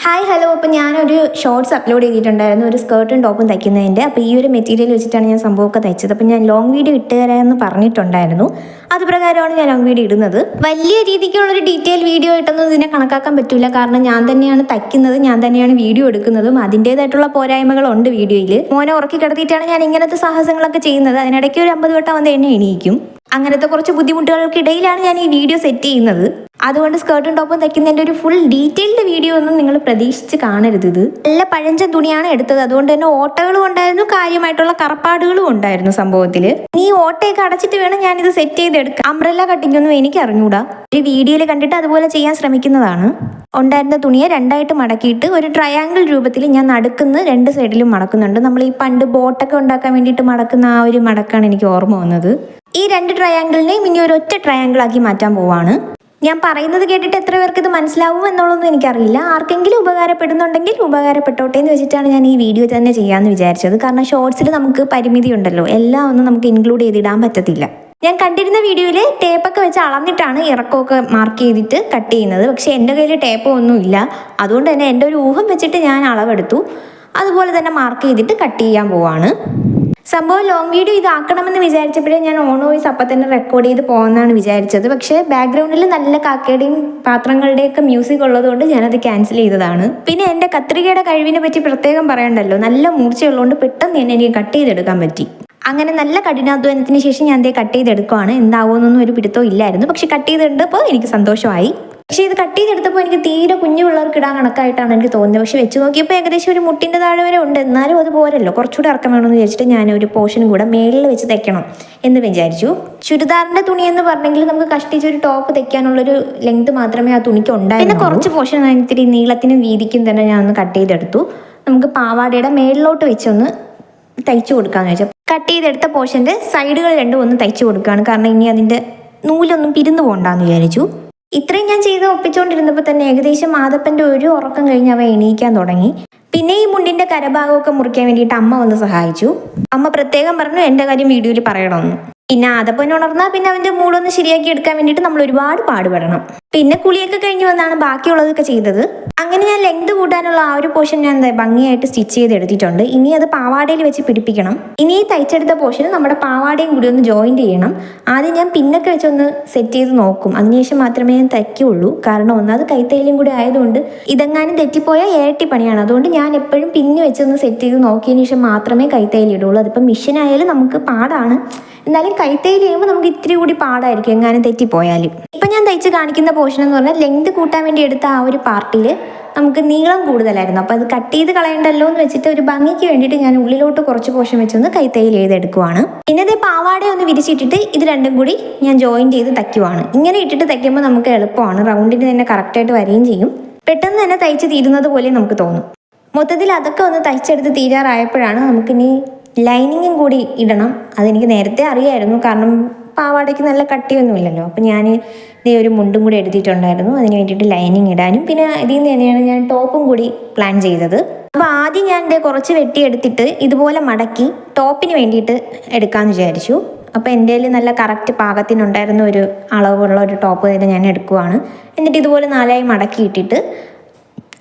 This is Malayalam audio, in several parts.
Hi hello. അപ്പോൾ ഞാനൊരു ഷോർട്സ് അപ്ലോഡ് ചെയ്തിട്ടുണ്ടായിരുന്നു ഒരു സ്കേർട്ടും ടോപ്പും തയ്ക്കുന്നതിൻ്റെ. അപ്പോൾ ഈ ഒരു മെറ്റീരിയൽ വെച്ചിട്ടാണ് ഞാൻ സംഭവമൊക്കെ തയ്ച്ചത്. അപ്പോൾ ഞാൻ ലോങ് വീഡിയോ ഇട്ട് തരാമെന്ന് പറഞ്ഞിട്ടുണ്ടായിരുന്നു. അത് പ്രകാരമാണ് ഞാൻ ലോങ് വീഡിയോ ഇടുന്നത്. വലിയ രീതിക്കുള്ളൊരു ഡീറ്റെയിൽ വീഡിയോ ആയിട്ടൊന്നും ഇതിനെ കണക്കാക്കാൻ പറ്റില്ല. കാരണം ഞാൻ തന്നെയാണ് തയ്ക്കുന്നത്, ഞാൻ തന്നെയാണ് വീഡിയോ എടുക്കുന്നതും. അതിൻ്റേതായിട്ടുള്ള പോരായ്മകളുണ്ട് വീഡിയോയിൽ. മോനെ ഉറക്കി കിടത്തിയിട്ടാണ് ഞാൻ ഇങ്ങനത്തെ സാഹസങ്ങളൊക്കെ ചെയ്യുന്നത്. അതിനിടയ്ക്ക് ഒരു 50 വട്ടം വന്ന് എന്നെ എണീക്കും. അങ്ങനത്തെ കുറച്ച് ബുദ്ധിമുട്ടുകൾക്കിടയിലാണ് ഞാൻ ഈ വീഡിയോ സെറ്റ് ചെയ്യുന്നത്. അതുകൊണ്ട് സ്കേർട്ടും ടോപ്പും തയ്ക്കുന്നതിൻ്റെ ഒരു ഫുൾ ഡീറ്റെയിൽഡ് വീഡിയോ ഒന്നും നിങ്ങൾ പ്രതീക്ഷിച്ച് കാണരുത്. ഇത് നല്ല പഴഞ്ചൻ തുണിയാണ് എടുത്തത്. അതുകൊണ്ട് തന്നെ ഓട്ടകളും ഉണ്ടായിരുന്നു, കാര്യമായിട്ടുള്ള കറപ്പാടുകളും ഉണ്ടായിരുന്നു സംഭവത്തിൽ. ഈ ഓട്ടയൊക്കെ അടച്ചിട്ട് വേണം ഞാനിത് സെറ്റ് ചെയ്തെടുക്കാം. അംബ്രല്ല കട്ടിംഗ് ഒന്നും എനിക്ക് അറിഞ്ഞൂടാ. ഒരു വീഡിയോയിൽ കണ്ടിട്ട് അതുപോലെ ചെയ്യാൻ ശ്രമിക്കുന്നതാണ്. ഉണ്ടായിരുന്ന തുണിയെ രണ്ടായിട്ട് മടക്കിയിട്ട് ഒരു ട്രയാങ്കിൾ രൂപത്തിൽ ഞാൻ നടുക്കുന്ന 2 സൈഡിലും മടക്കുന്നുണ്ട്. നമ്മൾ ഈ പണ്ട് ബോട്ടൊക്കെ ഉണ്ടാക്കാൻ വേണ്ടിയിട്ട് മടക്കുന്ന ആ ഒരു മടക്കാണ് എനിക്ക് ഓർമ്മ വന്നത്. ഈ 2 ട്രയാങ്കിളിനെയും ഇനി ഒരു ഒറ്റ ട്രയാങ്കിൾ ആക്കി മാറ്റാൻ പോവാണ്. ഞാൻ പറയുന്നത് കേട്ടിട്ട് എത്ര പേർക്ക് ഇത് മനസ്സിലാവും എന്നുള്ളതൊന്നും എനിക്കറിയില്ല. ആർക്കെങ്കിലും ഉപകാരപ്പെടുന്നുണ്ടെങ്കിൽ ഉപകാരപ്പെട്ടോട്ടെ എന്ന് വെച്ചിട്ടാണ് ഞാൻ ഈ വീഡിയോ തന്നെ ചെയ്യാമെന്ന് വിചാരിച്ചത്. കാരണം ഷോർട്സിൽ നമുക്ക് പരിമിതി ഉണ്ടല്ലോ, എല്ലാം ഒന്നും നമുക്ക് ഇൻക്ലൂഡ് ചെയ്തിടാൻ പറ്റത്തില്ല. ഞാൻ കണ്ടിരുന്ന വീഡിയോയിൽ ടേപ്പൊക്കെ വെച്ച് അളന്നിട്ടാണ് ഇറക്കമൊക്കെ മാർക്ക് ചെയ്തിട്ട് കട്ട് ചെയ്യുന്നത്. പക്ഷേ എൻ്റെ കയ്യിൽ ടേപ്പോ ഒന്നുമില്ല. അതുകൊണ്ട് തന്നെ എൻ്റെ ഒരു ഊഹം വെച്ചിട്ട് ഞാൻ അളവെടുത്തു. അതുപോലെ തന്നെ മാർക്ക് ചെയ്തിട്ട് കട്ട് ചെയ്യാൻ പോവാണ്. സംഭവം ലോങ് വീഡിയോ ഇതാക്കണമെന്ന് വിചാരിച്ചപ്പോഴേ ഞാൻ ഓൺ വോയിസ് അപ്പം തന്നെ റെക്കോർഡ് ചെയ്ത് പോകുന്നതാണ് വിചാരിച്ചത്. പക്ഷേ ബാക്ക്ഗ്രൗണ്ടിൽ നല്ല കാക്കയുടെയും പാത്രങ്ങളുടെയൊക്കെ മ്യൂസിക് ഉള്ളതുകൊണ്ട് ഞാനത് ക്യാൻസൽ ചെയ്തതാണ്. പിന്നെ എൻ്റെ കത്രികയുടെ കഴിവിനെ പറ്റി പ്രത്യേകം പറയണ്ടല്ലോ. നല്ല മൂർച്ചയുള്ളതുകൊണ്ട് പെട്ടെന്ന് തന്നെ എനിക്ക് കട്ട് ചെയ്തെടുക്കാൻ പറ്റി. അങ്ങനെ നല്ല കഠിനാധ്വാനത്തിന് ശേഷം ഞാൻ അതേ കട്ട് ചെയ്തെടുക്കുകയാണ്. എന്താവുമെന്നൊന്നും ഒരു പിടുത്തവും ഇല്ലായിരുന്നു. പക്ഷെ കട്ട് ചെയ്തെടുത്തപ്പോൾ എനിക്ക് സന്തോഷമായി. പക്ഷേ ഇത് കട്ട് ചെയ്തെടുത്തപ്പോൾ എനിക്ക് തീരെ കുഞ്ഞു പിള്ളേർക്ക് ഇടാൻ കണക്കായിട്ടാണ് എനിക്ക് തോന്നുന്നത്. പക്ഷെ വെച്ച് നോക്കിയപ്പോൾ ഏകദേശം ഒരു മുട്ടിൻ്റെ താഴെ വരെ ഉണ്ട്. എന്നാലും അത് പോരല്ലോ, കുറച്ചുകൂടെ ഇറക്കം വേണമെന്ന് വിചാരിച്ചിട്ട് ഞാൻ ഒരു പോർഷൻ കൂടെ മേളിൽ വെച്ച് തയ്ക്കണം എന്ന് വിചാരിച്ചു. ചുരിദാറിൻ്റെ തുണി എന്ന് പറഞ്ഞെങ്കിൽ നമുക്ക് കഷ്ടിച്ച് ഒരു ടോപ്പ് തയ്ക്കാനുള്ളൊരു ലെങ്ത് മാത്രമേ ആ തുണിക്ക് ഉണ്ടായിരുന്നു. പിന്നെ കുറച്ച് പോർഷൻ ഇത്തിരി നീളത്തിനും വീതിക്കും തന്നെ ഞാൻ ഒന്ന് കട്ട് ചെയ്തെടുത്തു. നമുക്ക് പാവാടയുടെ മേളിലോട്ട് വെച്ചൊന്ന് തയ്ച്ചു കൊടുക്കാമെന്ന് വെച്ചാൽ കട്ട് ചെയ്തെടുത്ത പോർഷൻ്റെ സൈഡുകൾ രണ്ടും ഒന്ന് തയ്ച്ചു കൊടുക്കുകയാണ്. കാരണം ഇനി അതിൻ്റെ നൂലൊന്നും പിരിന്നു പോകണ്ടെന്ന് വിചാരിച്ചു. ഇത്രയും ഞാൻ ചെയ്ത് ഒപ്പിച്ചുകൊണ്ടിരുന്നപ്പോൾ തന്നെ ഏകദേശം മാതപ്പൻ്റെ ഒരു ഉറക്കം കഴിഞ്ഞ് അവൻ എണീക്കാൻ തുടങ്ങി. പിന്നെ ഈ മുണ്ടിൻ്റെ കരഭാഗമൊക്കെ മുറിക്കാൻ വേണ്ടിയിട്ട് അമ്മ വന്ന് സഹായിച്ചു. അമ്മ പ്രത്യേകം പറഞ്ഞു എൻ്റെ കാര്യം വീഡിയോയിൽ പറയണമെന്ന്. പിന്നെ ആദപ്പൻ ഉണർന്നാൽ പിന്നെ അവൻ്റെ മൂടൊന്ന് ശരിയാക്കി എടുക്കാൻ വേണ്ടിയിട്ട് നമ്മൾ ഒരുപാട് പാടുപെടണം. പിന്നെ കുളിയൊക്കെ കഴിഞ്ഞ് വന്നാണ് ബാക്കിയുള്ളതൊക്കെ ചെയ്തത്. അങ്ങനെ ഞാൻ ലെങ്ത് കൂട്ടാനുള്ള ആ ഒരു പോർഷൻ ഞാൻ ഭംഗിയായിട്ട് സ്റ്റിച്ച് ചെയ്ത് എടുത്തിട്ടുണ്ട്. ഇനി അത് പാവാടയിൽ വെച്ച് പിടിപ്പിക്കണം. ഇനി ഈ തയ്ച്ചെടുത്ത പോർഷൻ നമ്മുടെ പാവാടയും കൂടി ഒന്ന് ജോയിൻറ്റ് ചെയ്യണം. ആദ്യം ഞാൻ പിന്നൊക്കെ വെച്ചൊന്ന് സെറ്റ് ചെയ്ത് നോക്കും. അതിനുശേഷം മാത്രമേ ഞാൻ തയ്ക്കുള്ളൂ. കാരണം ഒന്നാമത് കൈത്തയ്യലും കൂടി ആയതുകൊണ്ട് ഇതെങ്ങാനും തെറ്റിപ്പോയാൽ ഇരട്ടി പണിയാണ്. അതുകൊണ്ട് ഞാൻ എപ്പോഴും പിന്ന് വെച്ചൊന്ന് സെറ്റ് ചെയ്ത് നോക്കിയതിന് ശേഷം മാത്രമേ കൈത്തയ്യൽ ഇടുള്ളൂ. അതിപ്പം മെഷീനായാലും നമുക്ക് പാടാണ്. എന്നാലും കൈത്തയ്യൽ ചെയ്യുമ്പോൾ നമുക്ക് ഇത്തിരി കൂടി പാടായിരിക്കും എങ്ങാനും തെറ്റിപ്പോയാലും. ഇപ്പം ഞാൻ തയ്ച്ച് കാണിക്കുന്ന പോർഷൻ എന്ന് പറഞ്ഞാൽ ലെങ്ത് കൂട്ടാൻ വേണ്ടി എടുത്ത ആ ഒരു പാർട്ടിൽ നമുക്ക് നീളം കൂടുതലായിരുന്നു. അപ്പോൾ അത് കട്ട് ചെയ്ത് കളയണ്ടല്ലോ എന്ന് വെച്ചിട്ട് ഒരു ഭംഗിക്ക് വേണ്ടിയിട്ട് ഞാൻ ഉള്ളിലോട്ട് കുറച്ച് പോർഷൻ വെച്ചൊന്ന് കൈത്തയ്യൽ ചെയ്തെടുക്കുവാണ്. പിന്നെ ഇത് പാവാട ഒന്ന് വിരിച്ചിട്ടിട്ട് ഇത് രണ്ടും കൂടി ഞാൻ ജോയിൻ ചെയ്ത് തയ്ക്കുവാണ്. ഇങ്ങനെ ഇട്ടിട്ട് തയ്ക്കുമ്പോൾ നമുക്ക് എളുപ്പമാണ്. റൗണ്ടിന് തന്നെ കറക്റ്റായിട്ട് വരികയും ചെയ്യും. പെട്ടെന്ന് തന്നെ തയ്ച്ച് തീരുന്നത് പോലെ നമുക്ക് തോന്നും. മൊത്തത്തിൽ അതൊക്കെ ഒന്ന് തയ്ച്ചെടുത്ത് തീരാറായപ്പോഴാണ് നമുക്കിനി ലൈനിങ്ങും കൂടി ഇടണം. അതെനിക്ക് നേരത്തെ അറിയായിരുന്നു. കാരണം പാവാടയ്ക്ക് നല്ല കട്ടിയൊന്നുമില്ലല്ലോ. അപ്പം ഞാൻ ഇതേ ഒരു മുണ്ടും കൂടി എടുത്തിട്ടുണ്ടായിരുന്നു. അതിന് വേണ്ടിയിട്ട് ലൈനിങ് ഇടാനും. പിന്നെ ഇതിൽ നിന്ന് തന്നെയാണ് ഞാൻ ടോപ്പും കൂടി പ്ലാൻ ചെയ്തത്. അപ്പോൾ ആദ്യം ഞാൻ കുറച്ച് വെട്ടിയെടുത്തിട്ട് ഇതുപോലെ മടക്കി ടോപ്പിന് വേണ്ടിയിട്ട് എടുക്കാമെന്ന് വിചാരിച്ചു. അപ്പോൾ എൻ്റെ കയ്യിൽ നല്ല കറക്റ്റ് പാകത്തിനുണ്ടായിരുന്ന ഒരു അളവുള്ള ഒരു ടോപ്പ് തന്നെ ഞാൻ എടുക്കുവാണ്. എന്നിട്ട് ഇതുപോലെ 4ആയി മടക്കിയിട്ടിട്ട്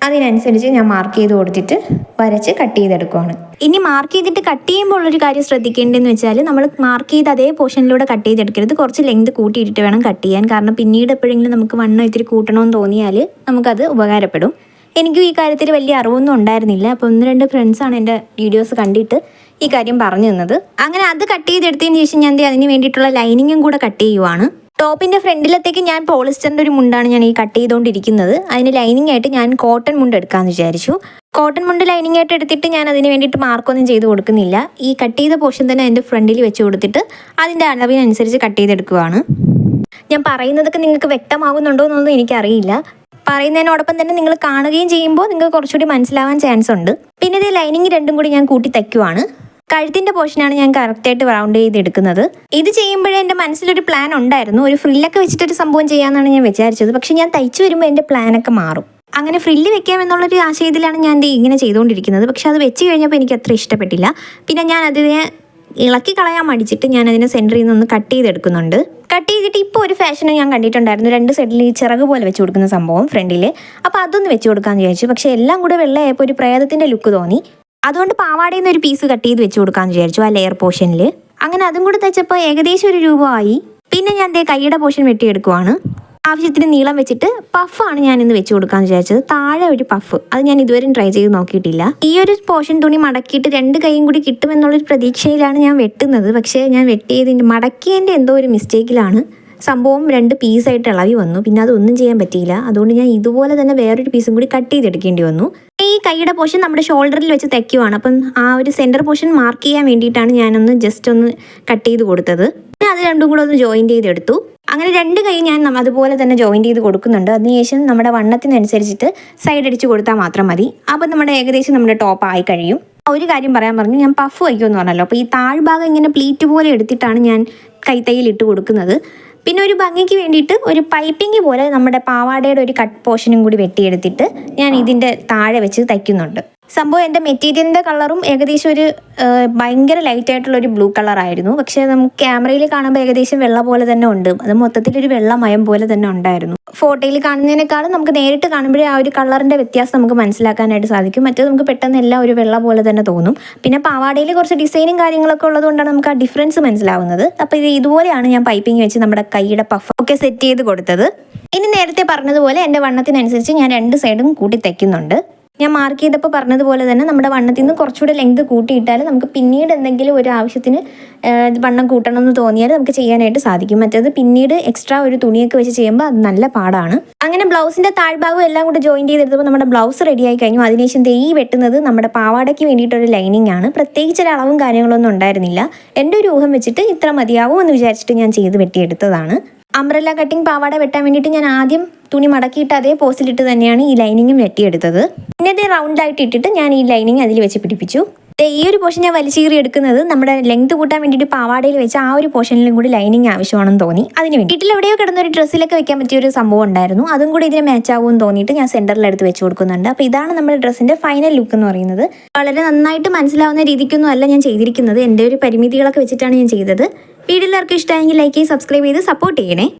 അതിനനുസരിച്ച് ഞാൻ മാർക്ക് ചെയ്ത് കൊടുത്തിട്ട് വരച്ച് കട്ട് ചെയ്തെടുക്കുവാണ്. ഇനി മാർക്ക് ചെയ്തിട്ട് കട്ട് ചെയ്യുമ്പോൾ ഉള്ളൊരു കാര്യം ശ്രദ്ധിക്കേണ്ടതെന്ന് വെച്ചാൽ നമ്മൾ മാർക്ക് ചെയ്ത് അതേ പോർഷനിലൂടെ കട്ട് ചെയ്തെടുക്കരുത്. കുറച്ച് ലെങ്ത് കൂട്ടിയിട്ടിട്ട് വേണം കട്ട് ചെയ്യാൻ. കാരണം പിന്നീട് എപ്പോഴെങ്കിലും നമുക്ക് വണ്ണം ഇത്തിരി കൂട്ടണമെന്ന് തോന്നിയാൽ നമുക്കത് ഉപകാരപ്പെടും. എനിക്കും ഈ കാര്യത്തിൽ വലിയ അറിവൊന്നും ഉണ്ടായിരുന്നില്ല. അപ്പോൾ 1-2 ഫ്രണ്ട്സാണ് എൻ്റെ വീഡിയോസ് കണ്ടിട്ട് ഈ കാര്യം പറഞ്ഞു തന്നത്. അങ്ങനെ അത് കട്ട് ചെയ്തെടുത്തതിന് ശേഷം ഞാൻ അതിന് വേണ്ടിയിട്ടുള്ള ലൈനിങ്ങും കൂടെ കട്ട് ചെയ്യുവാണ്. ടോപ്പിൻ്റെ ഫ്രണ്ടിലത്തേക്ക് ഞാൻ പോളിസ്റ്ററിൻ്റെ ഒരു മുണ്ടാണ് ഞാൻ ഈ കട്ട് ചെയ്തുകൊണ്ടിരിക്കുന്നത്. അതിന് ലൈനിങ് ആയിട്ട് ഞാൻ കോട്ടൺ മുണ്ട് എടുക്കാമെന്ന് വിചാരിച്ചു. കോട്ടൺ മുണ്ട് ലൈനിങ് ആയിട്ട് എടുത്തിട്ട് ഞാൻ അതിന് വേണ്ടിയിട്ട് മാർക്കൊന്നും ചെയ്ത് കൊടുക്കുന്നില്ല. ഈ കട്ട് ചെയ്ത പോർഷൻ തന്നെ അതിൻ്റെ ഫ്രണ്ടിൽ വെച്ച് കൊടുത്തിട്ട് അതിൻ്റെ അളവിനനുസരിച്ച് കട്ട് ചെയ്തെടുക്കുകയാണ്. ഞാൻ പറയുന്നതൊക്കെ നിങ്ങൾക്ക് വ്യക്തമാകുന്നുണ്ടോ എന്നൊന്നും എനിക്കറിയില്ല. പറയുന്നതിനോടൊപ്പം തന്നെ നിങ്ങൾ കാണുകയും ചെയ്യുമ്പോൾ നിങ്ങൾക്ക് കുറച്ചുകൂടി മനസ്സിലാവാൻ ചാൻസ് ഉണ്ട്. പിന്നെ ഇത് ലൈനിങ് രണ്ടും കൂടി ഞാൻ കൂട്ടി തയ്ക്കുവാണ്. കഴുത്തിൻ്റെ പോർഷനാണ് ഞാൻ കറക്റ്റായിട്ട് റൗണ്ട് ചെയ്തെടുക്കുന്നത്. ഇത് ചെയ്യുമ്പോഴേ എൻ്റെ മനസ്സിലൊരു പ്ലാൻ ഉണ്ടായിരുന്നു. ഒരു ഫ്രില്ലൊക്കെ വെച്ചിട്ടൊരു സംഭവം ചെയ്യാമെന്നാണ് ഞാൻ വിചാരിച്ചത്. പക്ഷേ ഞാൻ തയ്ച്ചു വരുമ്പോൾ എൻ്റെ പ്ലാനൊക്കെ മാറും. അങ്ങനെ ഫ്രില്ല് വെക്കാമെന്നുള്ളൊരു ആശയത്തിലാണ് ഞാൻ ഇങ്ങനെ ചെയ്തുകൊണ്ടിരിക്കുന്നത്. പക്ഷെ അത് വെച്ച് കഴിഞ്ഞപ്പോൾ എനിക്ക് അത്ര ഇഷ്ടപ്പെട്ടില്ല. പിന്നെ ഞാൻ അതിനെ ഇളക്കി കളയാൻ മടിച്ചിട്ട് ഞാൻ അതിനെ സെൻറ്ററിൽ നിന്ന് കട്ട് ചെയ്തെടുക്കുന്നുണ്ട്. കട്ട് ചെയ്തിട്ട് ഇപ്പോൾ ഒരു ഫാഷന് ഞാൻ കണ്ടിട്ടുണ്ടായിരുന്നു, 2 സൈഡിൽ ഈ ചിറക് പോലെ വെച്ച് കൊടുക്കുന്ന സംഭവം ഫ്രണ്ടിൽ. അപ്പോൾ അതൊന്ന് വെച്ച് കൊടുക്കാമെന്ന് വിചാരിച്ചു. പക്ഷേ എല്ലാം കൂടെ വെള്ളയായപ്പോൾ ഒരു പ്രേതത്തിൻ്റെ ലുക്ക് തോന്നി. അതുകൊണ്ട് പാവാടയിൽ നിന്ന് ഒരു പീസ് കട്ട് ചെയ്ത് വെച്ച് കൊടുക്കാമെന്ന് വിചാരിച്ചു ആ ലെയർ പോർഷനിൽ. അങ്ങനെ അതും കൂടെ തയ്ച്ചപ്പോൾ ഏകദേശം 1 രൂപ ആയി. പിന്നെ ഞാൻ കൈയുടെ പോർഷൻ വെട്ടിയെടുക്കുവാണ്. ആവശ്യത്തിന് നീളം വെച്ചിട്ട് പഫാണ് ഞാൻ ഇന്ന് വെച്ച് കൊടുക്കാമെന്ന് വിചാരിച്ചത്. താഴെ ഒരു പഫ്, അത് ഞാൻ ഇതുവരെയും ട്രൈ ചെയ്ത് നോക്കിയിട്ടില്ല. ഈ ഒരു പോർഷൻ തുണി മടക്കിയിട്ട് 2 കൈയും കൂടി കിട്ടുമെന്നുള്ളൊരു പ്രതീക്ഷയിലാണ് ഞാൻ വെട്ടുന്നത്. പക്ഷേ ഞാൻ വെട്ടിയതിൻ്റെ മടക്കിയതിൻ്റെ എന്തോ ഒരു മിസ്റ്റേക്കിലാണ് സംഭവം 2 പീസായിട്ട് ഇളവി വന്നു. പിന്നെ അതൊന്നും ചെയ്യാൻ പറ്റിയില്ല. അതുകൊണ്ട് ഞാൻ ഇതുപോലെ തന്നെ വേറൊരു പീസും കൂടി കട്ട് ചെയ്തെടുക്കേണ്ടി വന്നു. ഈ കൈയുടെ പോർഷൻ നമ്മുടെ ഷോൾഡറിൽ വെച്ച് തയ്ക്കുവാണ്. അപ്പം ആ ഒരു സെൻറ്റർ പോർഷൻ മാർക്ക് ചെയ്യാൻ വേണ്ടിയിട്ടാണ് ഞാനൊന്ന് ജസ്റ്റ് ഒന്ന് കട്ട് ചെയ്ത് കൊടുത്തത്. പിന്നെ അത് രണ്ടും കൂടെ ഒന്ന് ജോയിൻറ്റ് ചെയ്തെടുത്തു. അങ്ങനെ 2 കൈ ഞാൻ അതുപോലെ തന്നെ ജോയിൻറ്റ് ചെയ്ത് കൊടുക്കുന്നുണ്ട്. അതിനുശേഷം നമ്മുടെ വണ്ണത്തിനനുസരിച്ചിട്ട് സൈഡ് അടിച്ച് കൊടുത്താൽ മാത്രം മതി. അപ്പം നമ്മുടെ ഏകദേശം നമ്മുടെ ടോപ്പ് ആയി കഴിയും. ഒരു കാര്യം പറയാൻ പറഞ്ഞു, ഞാൻ പഫ് വയ്ക്കുമെന്ന് പറഞ്ഞല്ലോ. അപ്പോൾ ഈ താഴ്ഭാഗം ഇങ്ങനെ പ്ലീറ്റ് പോലെ എടുത്തിട്ടാണ് ഞാൻ കൈത്തയ്യിൽ ഇട്ട് കൊടുക്കുന്നത്. പിന്നെ ഒരു ഭംഗിക്ക് വേണ്ടിയിട്ട് ഒരു പൈപ്പിംഗ് പോലെ നമ്മുടെ പാവാടയുടെ ഒരു കട്ട് പോർഷനും കൂടി വെട്ടിയെടുത്തിട്ട് ഞാൻ ഇതിൻ്റെ താഴെ വെച്ച് തയ്ക്കുന്നുണ്ട്. സംഭവം എൻ്റെ മെറ്റീരിയലിൻ്റെ കളറും ഏകദേശം ഒരു ഭയങ്കര ലൈറ്റായിട്ടുള്ളൊരു ബ്ലൂ കളറായിരുന്നു. പക്ഷേ നമുക്ക് ക്യാമറയിൽ കാണുമ്പോൾ ഏകദേശം വെള്ള പോലെ തന്നെ ഉണ്ട്. അത് മൊത്തത്തിലൊരു വെള്ളമയം പോലെ തന്നെ ഉണ്ടായിരുന്നു. ഫോട്ടോയിൽ കാണുന്നതിനേക്കാളും നമുക്ക് നേരിട്ട് കാണുമ്പോഴേ ആ ഒരു കളറിൻ്റെ വ്യത്യാസം നമുക്ക് മനസ്സിലാക്കാനായിട്ട് സാധിക്കും. മറ്റേത് നമുക്ക് പെട്ടെന്ന് എല്ലാം ഒരു വെള്ള പോലെ തന്നെ തോന്നും. പിന്നെ പാവാടയിൽ കുറച്ച് ഡിസൈനും കാര്യങ്ങളൊക്കെ ഉള്ളതുകൊണ്ടാണ് നമുക്ക് ആ ഡിഫറൻസ് മനസ്സിലാവുന്നത്. അപ്പോൾ ഇതുപോലെയാണ് ഞാൻ പൈപ്പിംഗ് വെച്ച് നമ്മുടെ കൈയുടെ പഫ് ഒക്കെ സെറ്റ് ചെയ്ത് കൊടുത്തത്. ഇനി നേരത്തെ പറഞ്ഞതുപോലെ എൻ്റെ വണ്ണത്തിനനുസരിച്ച് ഞാൻ 2 സൈഡും കൂട്ടി തയ്ക്കുന്നുണ്ട്. ഞാൻ മാർക്ക് ചെയ്തപ്പോൾ പറഞ്ഞതുപോലെ തന്നെ നമ്മുടെ വണ്ണത്തിൽ നിന്ന് കുറച്ചുകൂടെ ലെങ്ത് കൂട്ടിയിട്ടാൽ നമുക്ക് പിന്നീട് എന്തെങ്കിലും ഒരു ആവശ്യത്തിന് വണ്ണം കൂട്ടണം എന്ന് തോന്നിയാൽ നമുക്ക് ചെയ്യാനായിട്ട് സാധിക്കും. മറ്റേത് പിന്നീട് എക്സ്ട്രാ ഒരു തുണിയൊക്കെ വെച്ച് ചെയ്യുമ്പോൾ അത് നല്ല പാടാണ്. അങ്ങനെ ബ്ലൗസിൻ്റെ താഴ്ഭാഗം എല്ലാം കൂടെ ജോയിൻറ്റ് ചെയ്തെടുത്തപ്പോൾ നമ്മുടെ ബ്ലൗസ് റെഡിയായി കഴിഞ്ഞു. അതിനുശേഷം ഈ വെട്ടുന്നത് നമ്മുടെ പാവാടയ്ക്ക് വേണ്ടിയിട്ടൊരു ലൈനിങ് ആണ്. പ്രത്യേകിച്ച് ഒരു അളവും കാര്യങ്ങളൊന്നും ഉണ്ടായിരുന്നില്ല. എൻ്റെ ഒരു ഊഹം വെച്ചിട്ട് ഇത്ര മതിയാവും എന്ന് വിചാരിച്ചിട്ട് ഞാൻ ചെയ്ത് വെട്ടിയെടുത്തതാണ്. അംബ്രല്ല കട്ടിങ് പാവാട വെട്ടാൻ വേണ്ടിയിട്ട് ഞാൻ ആദ്യം തുണി മടക്കിയിട്ട് അതേ പോസിലിട്ട് തന്നെയാണ് ഈ ലൈനിങ്ങും വെട്ടിയെടുത്തത്. പിന്നെ ഇത് റൗണ്ടായിട്ട് ഇട്ടിട്ട് ഞാൻ ഈ ലൈനിങ് അതിൽ വെച്ച് പിടിപ്പിച്ചു. ഈ ഒരു പോർഷൻ ഞാൻ വലിച്ചീറി എടുക്കുന്നത് നമ്മുടെ ലെങ്ത് കൂട്ടാൻ വേണ്ടിയിട്ട് പാവാടയിൽ വെച്ച് ആ ഒരു പോർഷനിലും കൂടി ലൈനിങ് ആവശ്യമാണെന്ന് തോന്നി. അതിന് വേണ്ടി വീട്ടിൽ എവിടെയോ കിടന്നൊരു ഡ്രസ്സിലൊക്കെ വെക്കാൻ പറ്റിയ ഒരു സംഭവം ഉണ്ടായിരുന്നു. അതും കൂടി ഇതിനെ മാച്ച് ആവുമെന്ന് തോന്നിയിട്ട് ഞാൻ സെൻറ്ററിലെടുത്ത് വെച്ച് കൊടുക്കുന്നുണ്ട്. അപ്പോൾ ഇതാണ് നമ്മുടെ ഡ്രസ്സിൻ്റെ ഫൈനൽ ലുക്ക് എന്ന് പറയുന്നത്. വളരെ നന്നായിട്ട് മനസ്സിലാവുന്ന രീതിക്കൊന്നും അല്ല ഞാൻ ചെയ്തിരിക്കുന്നത്. എൻ്റെ ഒരു പരിമിതികളൊക്കെ വെച്ചിട്ടാണ് ഞാൻ ചെയ്തത്. വീഡിയോ എല്ലാവർക്കും ഇഷ്ടമായെങ്കിൽ ലൈക്ക് ചെയ്ത് സബ്സ്ക്രൈബ് ചെയ്ത് സപ്പോർട്ട് ചെയ്യണേ.